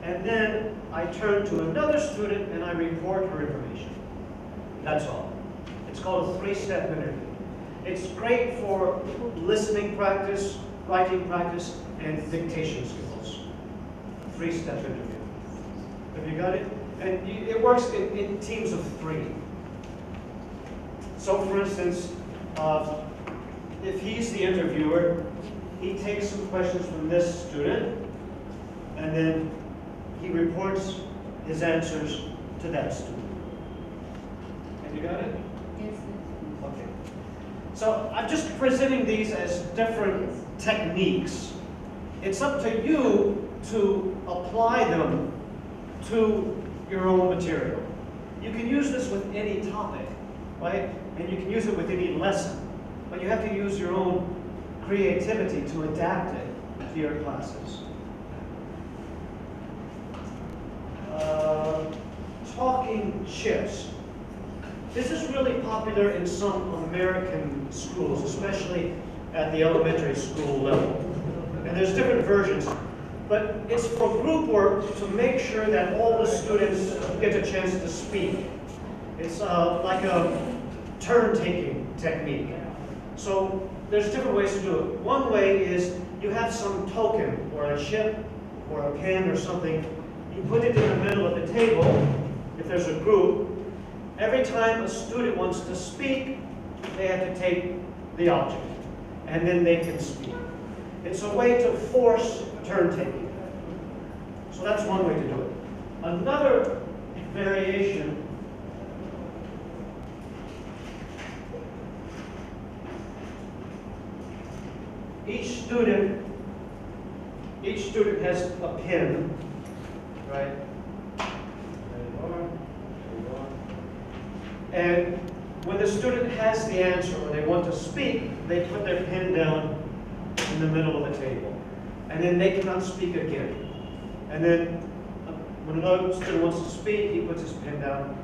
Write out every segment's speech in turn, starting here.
and then I turn to another student and I report her information. That's all. It's called a three-step interview. It's great for listening practice, writing practice, and dictation skills. Three-step interview. Have you got it? And it works in teams of 3. So for instance, if he's the interviewer, he takes some questions from this student, and then he reports his answers to that student. Have you got it? Yes. Okay. So I'm just presenting these as different techniques. It's up to you to apply them to your own material. You can use this with any topic, right? And you can use it with any lesson. But you have to use your own creativity to adapt it to your classes. Talking chips. This is really popular in some American schools, especially at the elementary school level. And there's different versions. But it's for group work to make sure that all the students get a chance to speak. It's like a turn-taking technique. So there's different ways to do it. One way is you have some token, or a chip, or a pen, or something. You put it in the middle of the table, if there's a group. Every time a student wants to speak, they have to take the object, and then they can speak. It's a way to force turn-taking. So that's one way to do it. Another variation each student has a pen, right? And when the student has the answer or they want to speak, they put their pen down in the middle of the table. And then they cannot speak again. And then when another student wants to speak, he puts his pen down.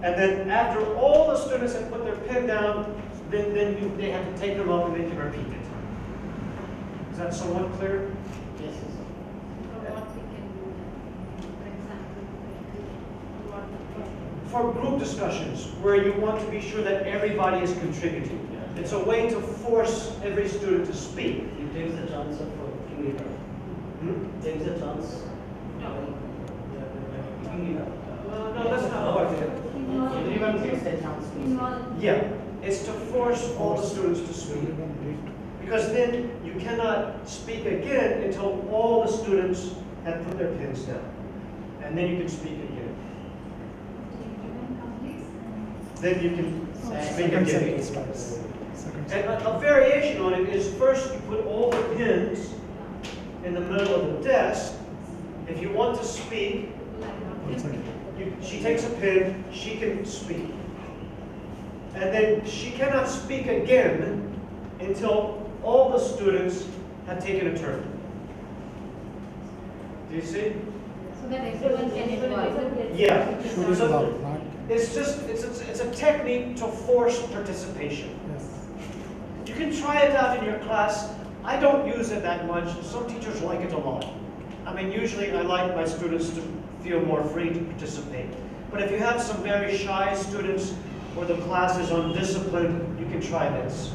And then after all the students have put their pen down, then they have to take them up and they can repeat it. Is that somewhat clear? Yes. For group discussions, where you want to be sure that everybody is contributing. It's a way to force every student to speak. It takes a chance of picking it up. Takes a chance. Picking it up. No, that's not what it is. Everyone gets a chance to speak. Yeah, it's to force all the students to speak. Because then you cannot speak again until all the students have put their pens down. And then you can speak again. Then you can speak again. And a variation on it is first you put all the pens in the middle of the desk. If you want to speak, she takes a pen, she can speak. And then she cannot speak again until all the students have taken a turn. Do you see? So that everyone can involve. Yeah. So it's a technique to force participation. You can try it out in your class. I don't use it that much. Some teachers like it a lot. I mean, usually I like my students to feel more free to participate. But if you have some very shy students or the class is undisciplined, you can try this.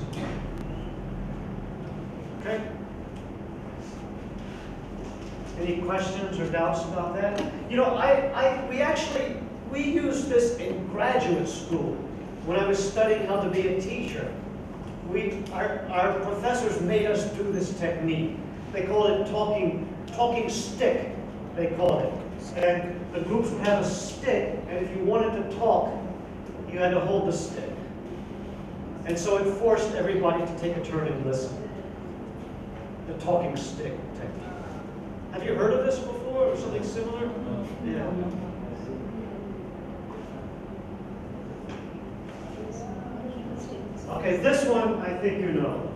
Okay? Any questions or doubts about that? You know, we used this in graduate school. When I was studying how to be a teacher, our professors made us do this technique. They call it talking stick, they call it. And the groups would have a stick, and if you wanted to talk, you had to hold the stick. And so it forced everybody to take a turn and listen. The talking stick technique. Have you heard of this before, or something similar? Yeah. Okay, this one I think you know.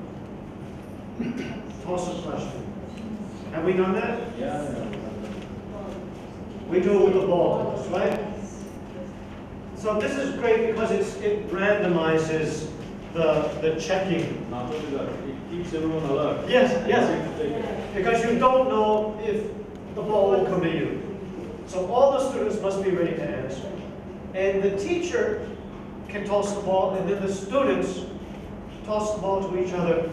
Toss a question. Have we done that? Yeah. We do it with the balls, right? So this is great because it randomizes the checking. Not only that, it keeps everyone alert. Yes, yes. Because you don't know if the ball will come to you. So all the students must be ready to answer. And the teacher can toss the ball, and then the students toss the ball to each other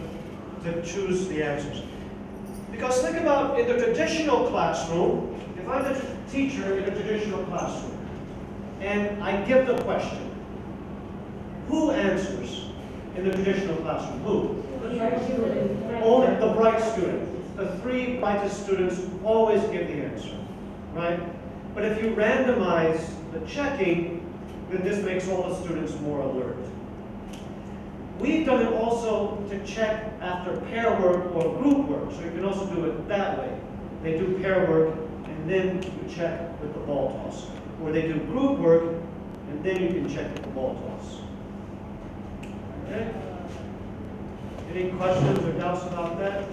to choose the answers. Because think about in the traditional classroom, if I'm a teacher in a traditional classroom, and I give the question, who answers in the traditional classroom? Who? Only the bright student. The three brightest students always give the answer, right? But if you randomize the checking, then this makes all the students more alert. We've done it also to check after pair work or group work, so you can also do it that way. They do pair work, and then you check with the ball toss. Or they do group work, and then you can check with the ball toss. Okay? Any questions or doubts about that?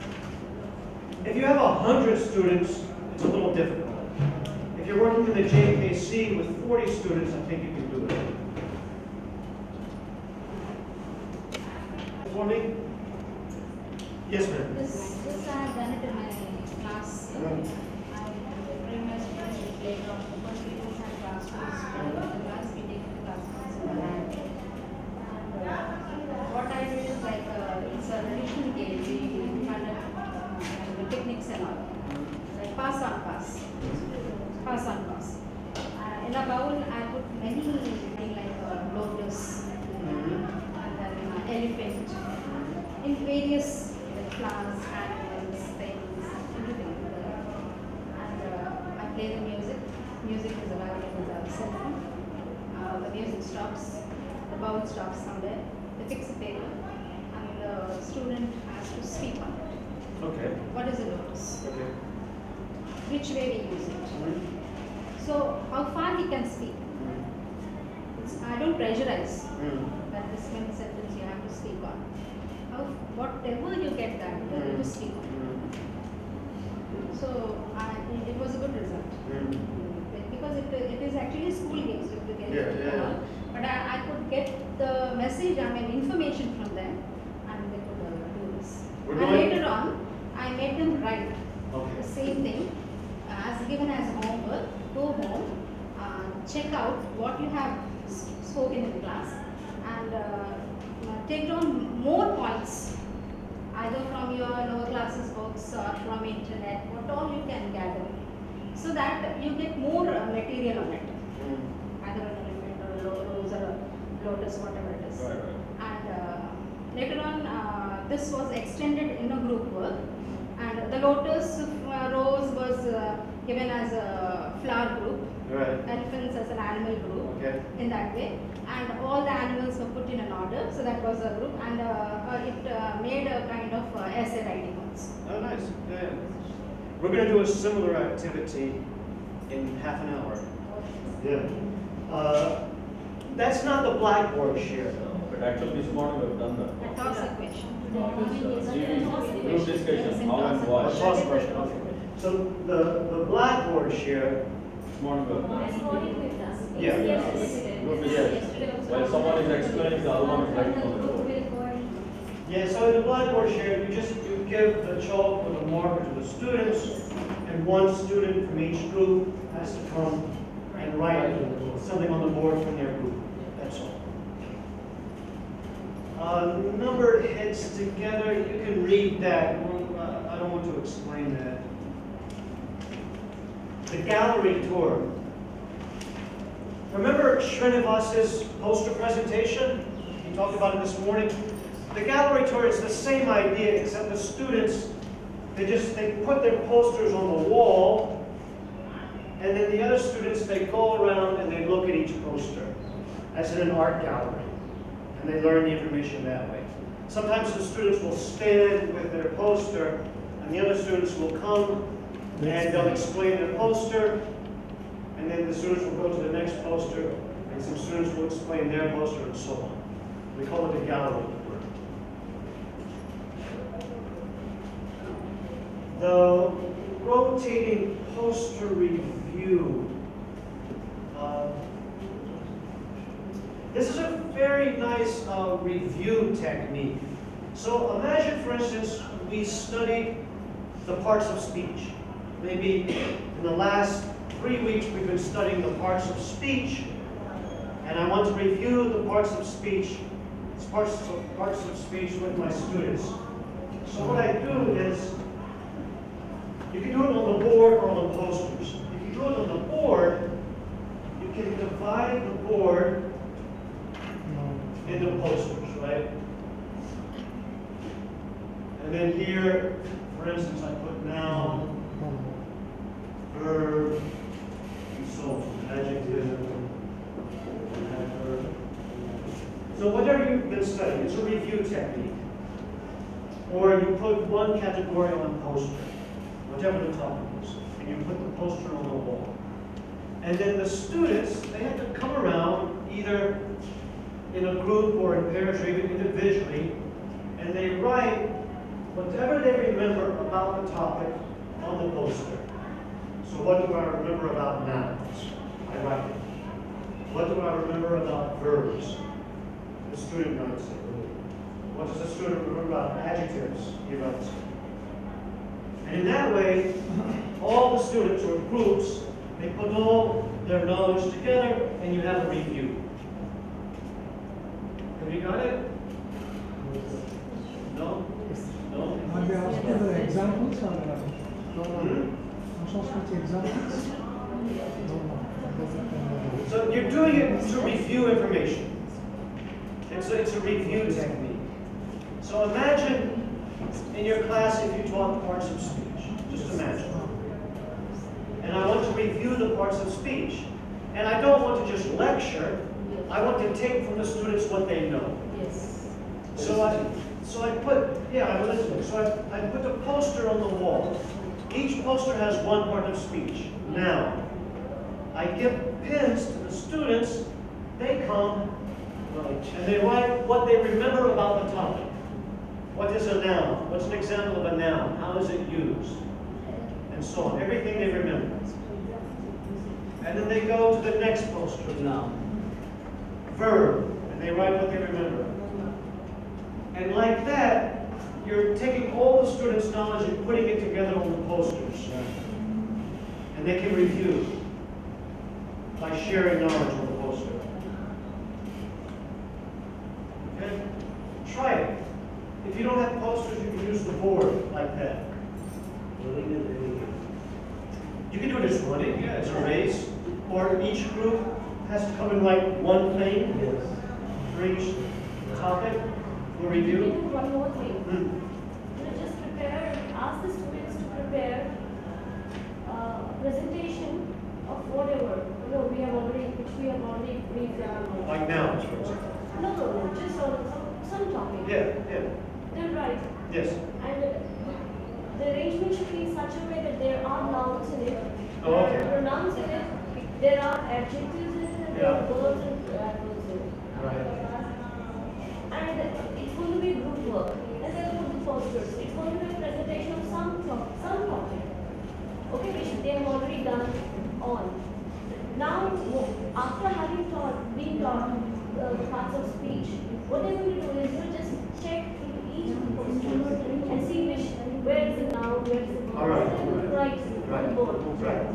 If you have 100 students, it's a little difficult. If you're working in the JKC with 40 students, I think you can do it. For me? Yes, ma'am. This I have done it in my class. I bring my students to the playground. First we don't have classrooms. The class we take the classrooms in the hand. And what I do is like it's a traditional game. We conduct the picnics and all. Like pass on pass. Pass on pass. In a bowl I put many things like lotus and then elephant. In various flowers, animals, things, everything. And I play the music. Music is available with the cell phone. The music stops, the bowl stops somewhere. They fix a paper, and the student has to speak on it. Okay. What is a lotus? Okay. Which way we use it? So how far he can speak? I don't pressurize that this many sentences you have to speak on. Whatever you get that, you have to speak on. So it was a good result. Because it is actually school games, you have to get it all. But I could get the message, information from them, and they could do this. And later on, I made them write the same thing as given as homework. Go home, check out what you have spoken in class, and take down more points, either from your lower classes books or from internet, what all you can gather, so that you get more material on it, either an elephant or a rose or a lotus, whatever it is. And later on, this was extended in a group work, and the lotus rose was given as a flower group, elephants as an animal group, in that way, and all the animals were put in an order, so that was a group, and it made a kind of essay writing also. Oh, nice. Yeah. We're going to do a similar activity in half an hour. Yeah. That's not the blackboard share, though. But actually, this morning we've done that. A toss a question. Group discussion, how and why. A toss question. Okay. So the blackboard share. This morning we've done. Yeah. Yes. While someone is explaining, the other one is writing on the board. Yeah, so in the blackboard share, you give the chalk with a marker to the students, and one student from each group has to come and write something on the board from their group. That's all. Numbered heads together, you can read that. I don't want to explain that. The gallery tour. Remember Srinivas's poster presentation? He talked about it this morning. The gallery tour is the same idea, except the students, they put their posters on the wall, and then the other students, they go around and they look at each poster, as in an art gallery, and they learn the information that way. Sometimes the students will stand with their poster, and the other students will come, and they'll explain their poster, and then the students will go to the next poster, and some students will explain their poster, and so on. We call it a gallery tour. The rotating poster review. This is a very nice review technique. So imagine, for instance, we studied the parts of speech. Maybe in the last 3 weeks we've been studying the parts of speech, and I want to review the parts of speech with my students. So what I do is, you can do it on the board or on the posters. If you do it on the board, you can divide the board into posters, right? And then here, for instance, I put noun, verb, and so on, adjective, adverb. So whatever you've been studying, it's a review technique. Or you put one category on a poster, whatever the topic is, and you put the poster on the wall. And then the students, they have to come around either in a group or in pairs or even individually, and they write whatever they remember about the topic on the poster. So what do I remember about nouns? I write it. What do I remember about verbs? The student writes it. What does the student remember about adjectives? He writes it. And in that way, all the students or groups, they put all their knowledge together and you have a review. Have you got it? No? No? Are they asked for the examples or examples? No. So you're doing it to review information. It's a review technique. So imagine in your class if you taught parts of speech. Just imagine. And I want to review the parts of speech. And I don't want to just lecture. I want to take from the students what they know. Yes. So I put the poster on the wall. Each poster has one part of speech. Now, I give pins to the students. They come and they write what they remember about the topic. What is a noun? What's an example of a noun? How is it used? And so on. Everything they remember. And then they go to the next poster. Noun. Verb. And they write what they remember. And like that, you're taking all the students' knowledge and putting it together on the posters. And they can review by sharing knowledge on the poster. Okay? Try it. If you don't have posters, you can use the board like that. You can do it as running, yeah, as a race. Or each group has to come and write one thing for each topic for review. We do one more thing. Just ask the students to prepare a presentation of whatever which we have already briefed on. Like nouns, for example. No, just on some topic. Yeah. They're right. Yes. And the arrangement should be in such a way that there are nouns in it. Oh, okay. There are pronouns in it. There are adjectives in it. And there are verbs and adverbs in it. Right. And it's going to be group work. And then put the posters. It's going to be a presentation of some topic. Okay, which they have already done on. Now, after having been taught the parts of speech, what they're going to do is they'll just check into each of the posters and see where is it now, where is it now. All right. Right on the board. Right.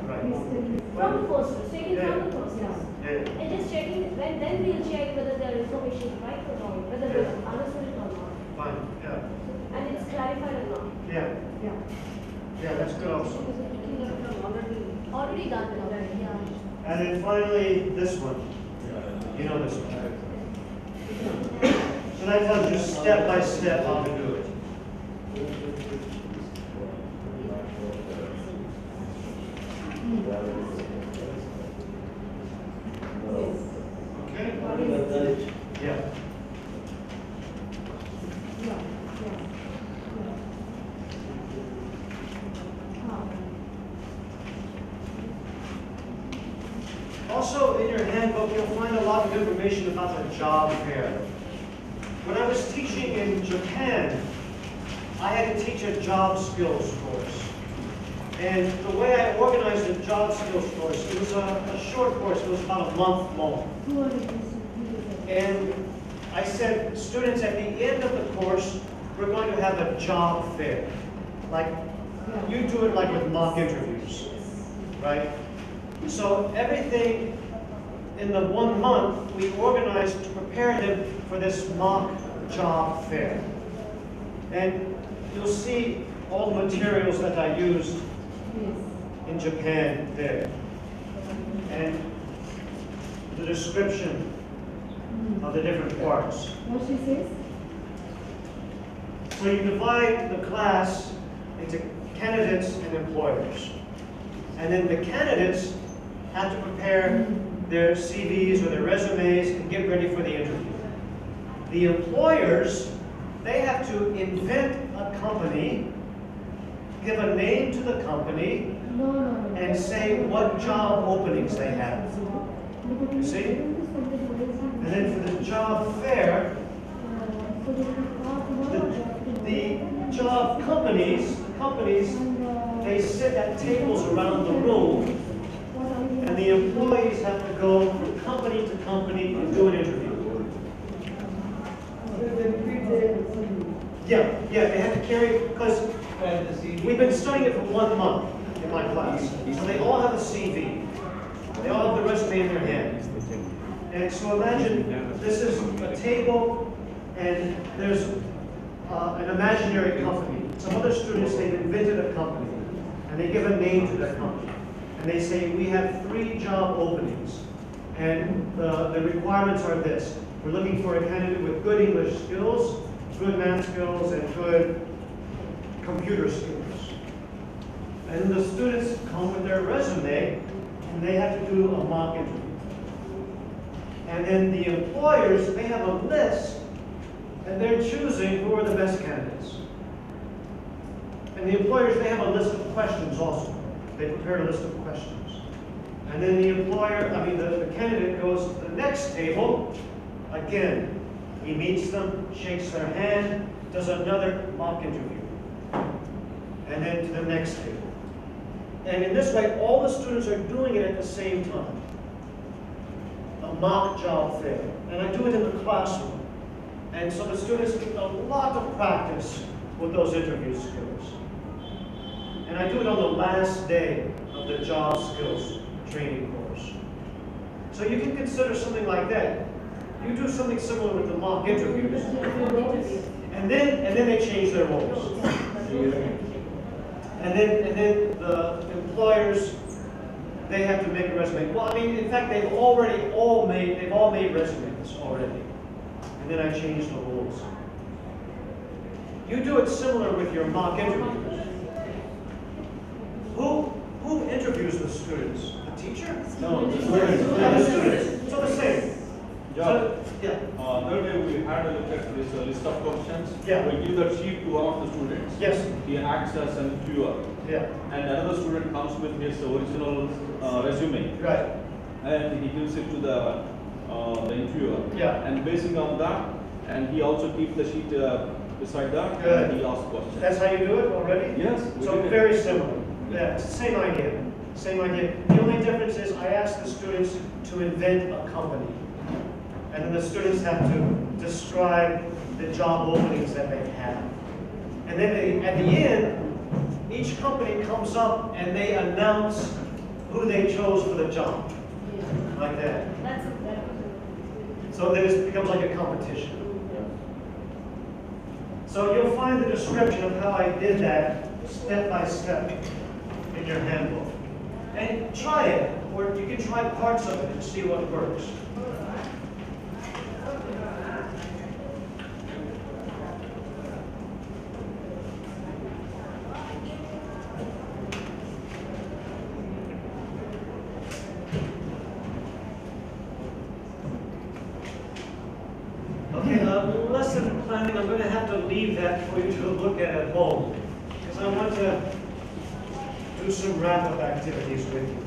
From the posters, taking from the posters. Yeah. And just checking, then we'll check whether their information is right or wrong, whether they understood it or not. Fine. Yeah. And it's clarified or not. Yeah, that's good also. Already done. Yeah. And then finally, this one. You know this one. So I tell you step by step how to do it. Okay? Yeah. Also, in your handbook, you'll find a lot of information about the job fair. When I was teaching in Japan, I had to teach a job skills course. And the way I organized the job skills course, it was a short course, it was about a month long. And I said, students, at the end of the course, we're going to have a job fair. Like, you do it like with mock interviews, right? So everything in the 1 month, we organized to prepare them for this mock job fair. And you'll see all the materials that I used in Japan there. And the description of the different parts. What she says? So you divide the class into candidates and employers. And then the candidates have to prepare their CVs or their resumes and get ready for the interview. The employers, they have to invent a company, give a name to the company, and say what job openings they have. You see? And then for the job fair, the job companies, they sit at tables around the room, and the employees have to go from company to company and do an interview. Yeah, they have to carry, because we've been studying it for 1 month in my class. So they all have a CV. They all have the resume in their hand. And so imagine this is a table, and there's an imaginary company. Some other students, they've invented a company, and they give a name to that company. And they say, we have 3 job openings, and the requirements are this. We're looking for a candidate with good English skills, good math skills, and good computer skills. And the students come with their resume, and they have to do a mock interview. And then the employers, they have a list, and they're choosing who are the best candidates. And the employers, they have a list of questions also. They prepared a list of questions. And then the candidate goes to the next table. Again, he meets them, shakes their hand, does another mock interview. And then to the next table. And in this way, all the students are doing it at the same time. A mock job fair. And I do it in the classroom. And so the students get a lot of practice with those interview skills. And I do it on the last day of the job skills training course. So you can consider something like that. You do something similar with the mock interviews. And then they change their roles. And then the employers, they have to make a resume. Well, in fact, they've all made resumes already. And then I change the rules. You do it similar with your mock interviews. Who interviews the students? The teacher? No, the students. The students. So the same. Yeah. So, yeah. The other day we had a look at this list of questions. Yeah. We give that sheet to one of the students. Yes. He acts as an interviewer. Yeah. And another student comes with his original resume. Right. And he gives it to the interviewer. Yeah. And basing on that, and he also keeps the sheet beside that. Good. And he asks questions. That's how you do it already? Yes. So very similar. Yeah, it's the same idea. Same idea. The only difference is I ask the students to invent a company. And then the students have to describe the job openings that they have. And then at the end, each company comes up and they announce who they chose for the job. Like that. That's it. So then it becomes like a competition. So you'll find the description of how I did that step by step in your handbook. And try it, or you can try parts of it and see what works. Okay, lesson planning, I'm going to have to leave that for you to look at home, because I want to do some wrap-up activities with you.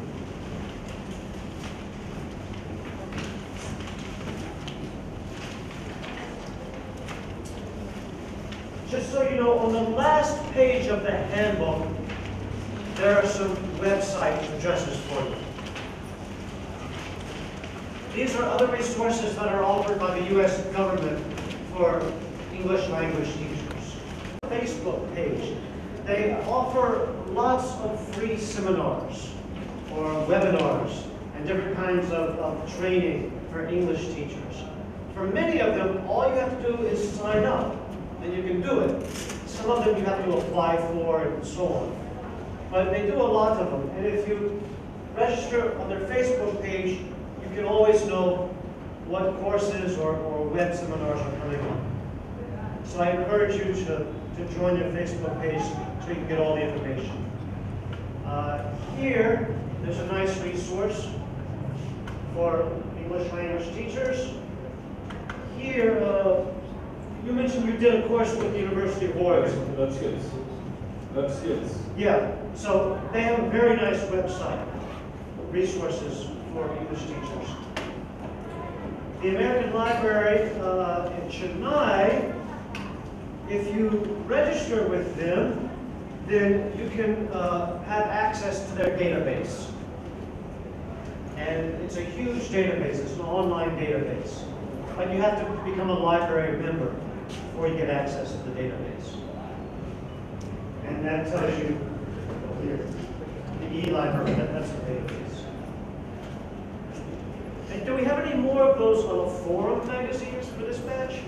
Just so you know, on the last page of the handbook, there are some website addresses for you. These are other resources that are offered by the U.S. government for English language teachers. Facebook page. They offer lots of free seminars or webinars and different kinds of training for English teachers. For many of them, all you have to do is sign up, and you can do it. Some of them you have to apply for and so on. But they do a lot of them, and if you register on their Facebook page, you can always know what courses or web seminars are coming on. So I encourage you to join their Facebook page so you can get all the information. Here, there's a nice resource for English language teachers. Here, you mentioned you did a course with the University of Oregon. That's skills. That's skills. Yeah, so they have a very nice website, resources for English teachers. The American Library in Chennai, if you register with them, then you can have access to their database. And it's a huge database, it's an online database. But you have to become a library member before you get access to the database. And that tells you here, the e-library, that's the database. And do we have any more of those forum magazines for this batch?